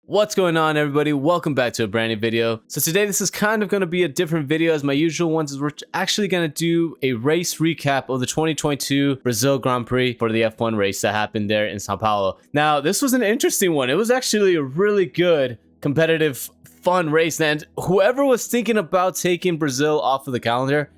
What's going on, everybody? Welcome back to a brand new video. So today this is kind of going to be a different video as my usual ones, as we're actually going to do a race recap of the 2022 Brazil Grand Prix for the F1 race that happened there in Sao Paulo. Now, this was an interesting one. It was actually a really good, competitive, fun race, and whoever was thinking about taking Brazil off of the calendar,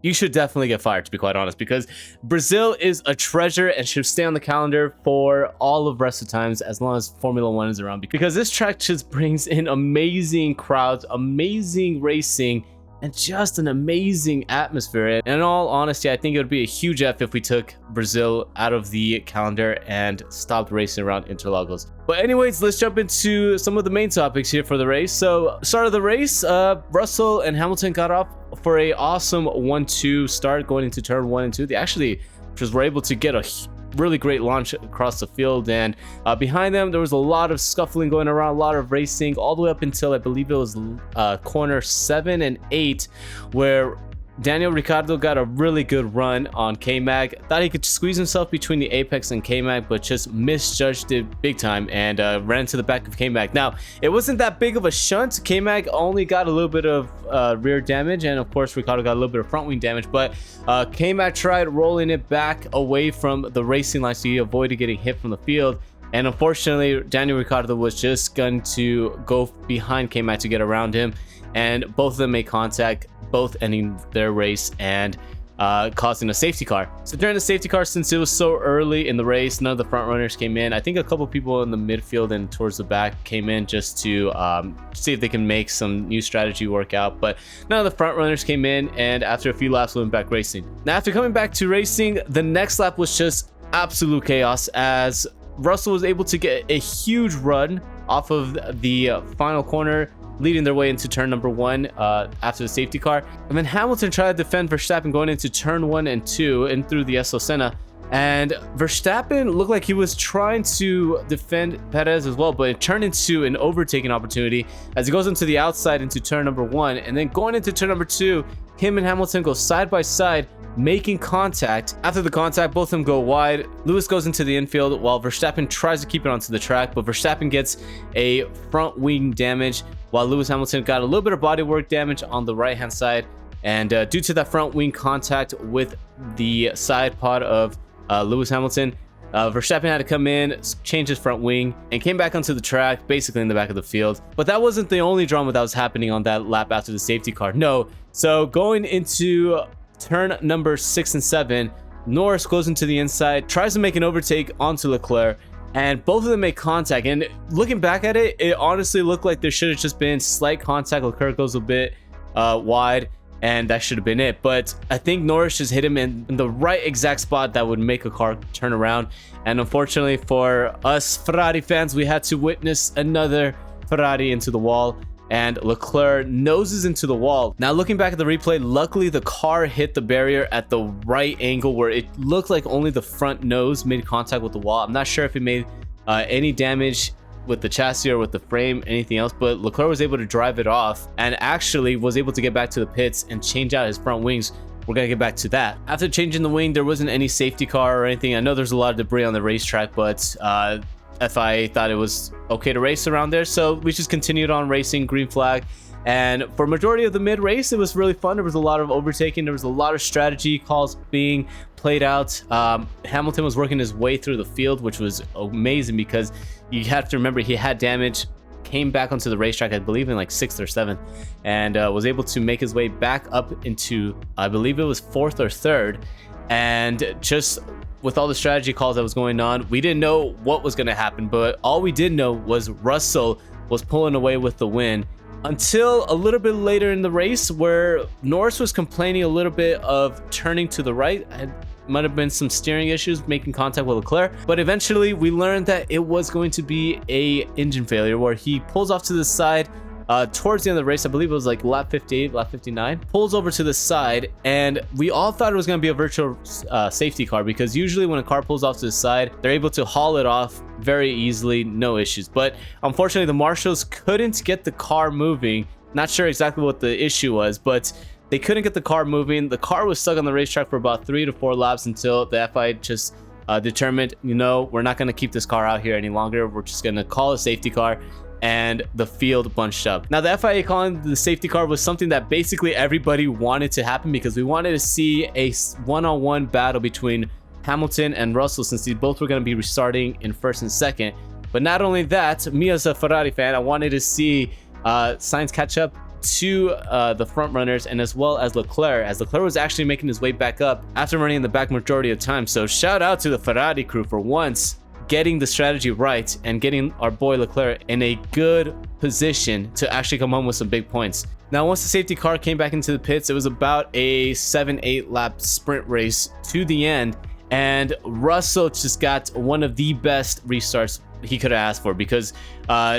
you should definitely get fired, to be quite honest, because Brazil is a treasure and should stay on the calendar for all of rest of times as long as Formula One is around, because this track just brings in amazing crowds, amazing racing, and just an amazing atmosphere. And in all honesty, I think it would be a huge F if we took Brazil out of the calendar and stopped racing around Interlagos. But anyways, let's jump into some of the main topics here for the race. So, start of the race, Russell and Hamilton got off for a awesome 1-2 start going into turn 1 and 2. They actually just were able to get a really great launch across the field, and behind them there was a lot of scuffling going around, a lot of racing all the way up until I believe it was corner 7 and 8, where Daniel Ricciardo got a really good run on K-Mag. Thought he could squeeze himself between the Apex and K-Mag, but just misjudged it big time and ran to the back of K-Mag. Now, it wasn't that big of a shunt. K-Mag only got a little bit of rear damage, and of course Ricciardo got a little bit of front wing damage, but K-Mag tried rolling it back away from the racing line so he avoided getting hit from the field. And unfortunately, Daniel Ricciardo was just going to go behind K-Mag to get around him, and both of them made contact, both ending their race and causing a safety car. So during the safety car, since it was so early in the race, none of the front runners came in. I think a couple people in the midfield and towards the back came in just to see if they can make some new strategy work out, but none of the front runners came in, and after a few laps we went back racing. Now, after coming back to racing, the next lap was just absolute chaos as Russell was able to get a huge run off of the final corner, leading their way into turn number 1 after the safety car. And then Hamilton tried to defend Verstappen going into turn 1 and 2 and through the SO Senna. And Verstappen looked like he was trying to defend Perez as well, but it turned into an overtaking opportunity as he goes into the outside into turn number 1. And then going into turn number 2, him and Hamilton go side by side, making contact. After the contact, both of them go wide. Lewis goes into the infield while Verstappen tries to keep it onto the track, but Verstappen gets a front wing damage while Lewis Hamilton got a little bit of bodywork damage on the right hand side. And due to that front wing contact with the side pod of Lewis Hamilton, Verstappen had to come in, change his front wing, and came back onto the track, basically in the back of the field. But that wasn't the only drama that was happening on that lap after the safety car. No. So going into turn number 6 and 7, Norris goes into the inside, tries to make an overtake onto Leclerc, and both of them make contact. And looking back at it, it honestly looked like there should have just been slight contact. Leclerc goes a bit wide, and that should have been it. But I think Norris just hit him in the right exact spot that would make a car turn around. And unfortunately for us Ferrari fans, we had to witness another Ferrari into the wall, and Leclerc noses into the wall. Now, looking back at the replay, luckily the car hit the barrier at the right angle where it looked like only the front nose made contact with the wall. I'm not sure if it made any damage with the chassis or with the frame, anything else, but Leclerc was able to drive it off and actually was able to get back to the pits and change out his front wings. We're gonna get back to that. After changing the wing, there wasn't any safety car or anything. I know there's a lot of debris on the racetrack, but FIA thought it was okay to race around there, so we just continued on racing, green flag. And for majority of the mid race, it was really fun. There was a lot of overtaking, there was a lot of strategy calls being played out. Hamilton was working his way through the field, which was amazing because you have to remember he had damage, came back onto the racetrack I believe in like 6th or 7th, and was able to make his way back up into I believe it was 4th or 3rd. And just with all the strategy calls that was going on, we didn't know what was going to happen, but all we did know was Russell was pulling away with the win until a little bit later in the race where Norris was complaining a little bit of turning to the right. It might have been some steering issues making contact with Leclerc, but eventually we learned that it was going to be a engine failure where he pulls off to the side towards the end of the race. I believe it was like lap 58, lap 59, pulls over to the side, and we all thought it was going to be a virtual safety car, because usually when a car pulls off to the side, they're able to haul it off very easily, no issues. But unfortunately the marshals couldn't get the car moving. Not sure exactly what the issue was, but they couldn't get the car moving. The car was stuck on the racetrack for about 3 to 4 laps until the FIA just determined, you know, we're not going to keep this car out here any longer. We're just going to call a safety car. and the field bunched up. Now, the FIA calling the safety car was something that basically everybody wanted to happen because we wanted to see a one-on-one battle between Hamilton and Russell, since they both were going to be restarting in first and second. But not only that, me as a Ferrari fan, I wanted to see Sainz catch up to the front runners, and as well as Leclerc, as Leclerc was actually making his way back up after running in the back majority of time. So shout out to the Ferrari crew for once getting the strategy right and getting our boy Leclerc in a good position to actually come home with some big points. Now, once the safety car came back into the pits, it was about a 7-8 lap sprint race to the end, and Russell just got one of the best restarts he could have asked for, because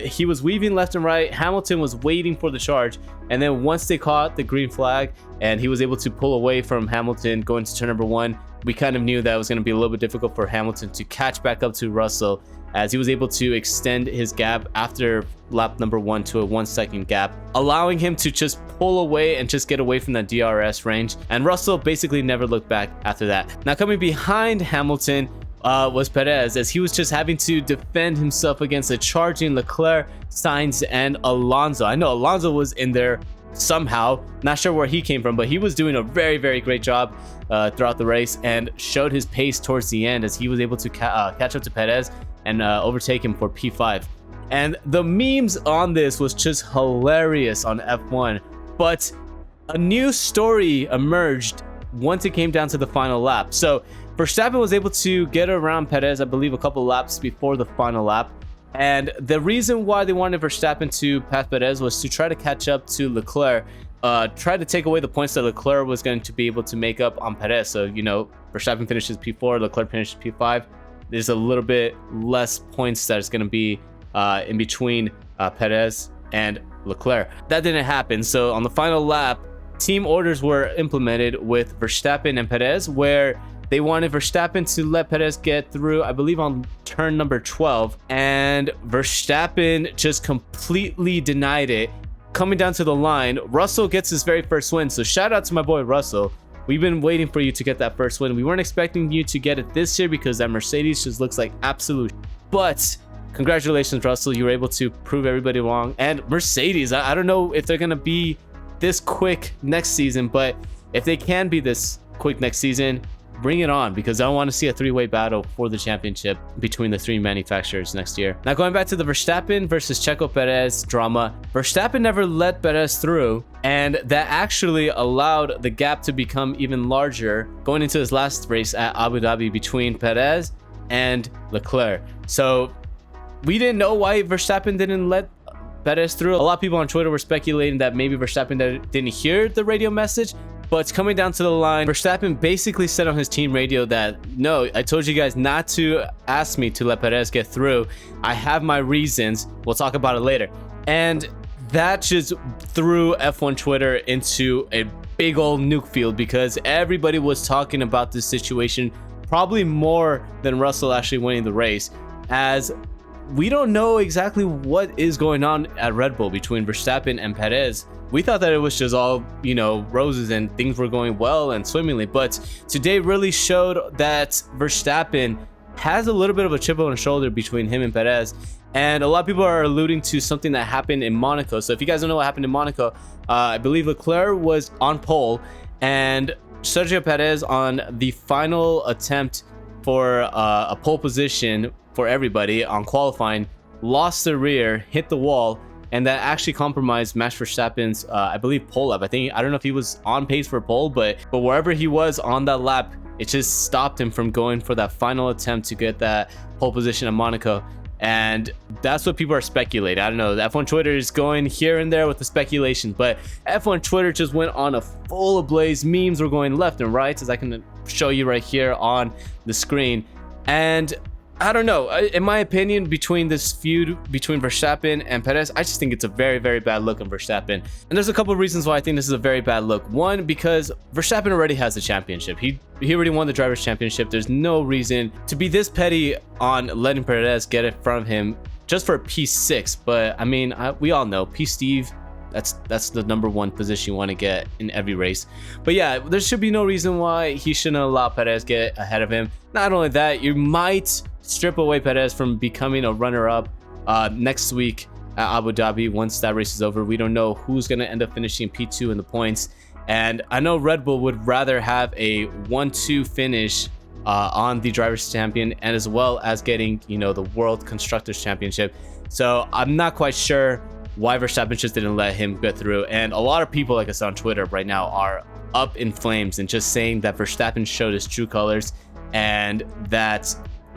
he was weaving left and right. Hamilton was waiting for the charge, and then once they caught the green flag and he was able to pull away from Hamilton going to turn number 1, we kind of knew that it was going to be a little bit difficult for Hamilton to catch back up to Russell, as he was able to extend his gap after lap number 1 to a 1-second gap, allowing him to just pull away and just get away from that DRS range. And Russell basically never looked back after that. Now, coming behind Hamilton was Perez, as he was just having to defend himself against a charging Leclerc, Sainz, and Alonso. I know Alonso was in there somehow, not sure where he came from, but he was doing a very, very great job throughout the race and showed his pace towards the end, as he was able to catch up to Perez and overtake him for P5. And the memes on this was just hilarious on F1, but a new story emerged once it came down to the final lap. So Verstappen was able to get around Perez, I believe, a couple laps before the final lap. And the reason why they wanted Verstappen to pass Perez was to try to catch up to Leclerc, try to take away the points that Leclerc was going to be able to make up on Perez. So, you know, Verstappen finishes P4, Leclerc finishes P5. There's a little bit less points that's going to be in between Perez and Leclerc. That didn't happen. So on the final lap, team orders were implemented with Verstappen and Perez, where they wanted Verstappen to let Perez get through, I believe, on turn number 12, and Verstappen just completely denied it. Coming down to the line, Russell gets his very first win, so shout out to my boy Russell. We've been waiting for you to get that first win. We weren't expecting you to get it this year because that Mercedes just looks like absolute, but congratulations, Russell. You were able to prove everybody wrong. And Mercedes, I don't know if they're gonna be this quick next season, but if they can be this quick next season, bring it on, because I want to see a three-way battle for the championship between the 3 manufacturers next year. Now, going back to the Verstappen versus Checo Perez drama, Verstappen never let Perez through, and that actually allowed the gap to become even larger going into his last race at Abu Dhabi between Perez and Leclerc. So we didn't know why Verstappen didn't let Perez through. A lot of people on Twitter were speculating that maybe Verstappen didn't hear the radio message. But it's coming down to the line, Verstappen basically said on his team radio that, no, I told you guys not to ask me to let Perez get through. I have my reasons. We'll talk about it later. And that just threw F1 Twitter into a big old nuke field, because everybody was talking about this situation, probably more than Russell actually winning the race, as we don't know exactly what is going on at Red Bull between Verstappen and Perez. We thought that it was just all, you know, roses and things were going well and swimmingly, but today really showed that Verstappen has a little bit of a chip on his shoulder between him and Perez. And a lot of people are alluding to something that happened in Monaco. So if you guys don't know what happened in Monaco, I believe Leclerc was on pole, and Sergio Perez, on the final attempt for a pole position for everybody on qualifying, lost the rear, hit the wall, and that actually compromised Max Verstappen's, I believe, pole lap. I don't know if he was on pace for pole, but wherever he was on that lap, it just stopped him from going for that final attempt to get that pole position in Monaco. And that's what people are speculating. I don't know. F1 Twitter is going here and there with the speculation, but F1 Twitter just went on a full ablaze. Memes were going left and right, as I can show you right here on the screen. And I don't know. In my opinion, between this feud between Verstappen and Perez, I just think it's a very, very bad look on Verstappen. And there's a couple of reasons why I think this is a very bad look. One, because Verstappen already has the championship. He already won the Drivers' Championship. There's no reason to be this petty on letting Perez get it from him just for a P6. But I mean, we all know P-Steve, that's the number 1 position you want to get in every race. But yeah, there should be no reason why he shouldn't allow Perez get ahead of him. Not only that, you might strip away Perez from becoming a runner-up next week at Abu Dhabi once that race is over. We don't know who's going to end up finishing P2 in the points. And I know Red Bull would rather have a 1-2 finish on the Drivers' Champion, and as well as getting, you know, the World Constructors Championship. So I'm not quite sure why Verstappen just didn't let him get through. And a lot of people, like I said on Twitter right now, are up in flames and just saying that Verstappen showed his true colors and that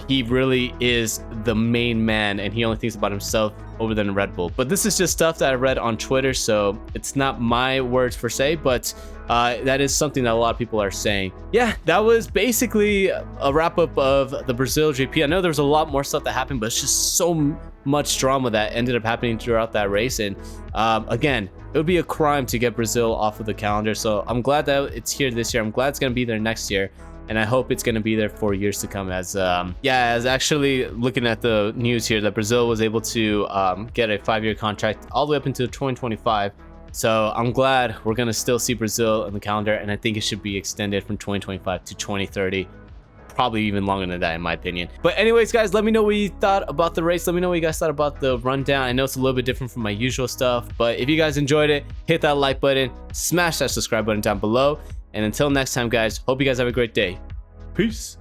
he really is the main man and he only thinks about himself over than Red Bull. But this is just stuff that I read on Twitter, so it's not my words per se, but that is something that a lot of people are saying. Yeah, that was basically a wrap up of the Brazil GP. I know there was a lot more stuff that happened, but it's just so much drama that ended up happening throughout that race. And again, it would be a crime to get Brazil off of the calendar. So I'm glad that it's here this year. I'm glad it's going to be there next year. And I hope it's going to be there for years to come. As as actually looking at the news here, that Brazil was able to get a 5-year contract all the way up until 2025. So I'm glad we're going to still see Brazil in the calendar, and I think it should be extended from 2025 to 2030. Probably even longer than that, in my opinion. But anyways, guys, let me know what you thought about the race. Let me know what you guys thought about the rundown. I know it's a little bit different from my usual stuff, but if you guys enjoyed it, hit that like button, smash that subscribe button down below. And until next time, guys, hope you guys have a great day. Peace.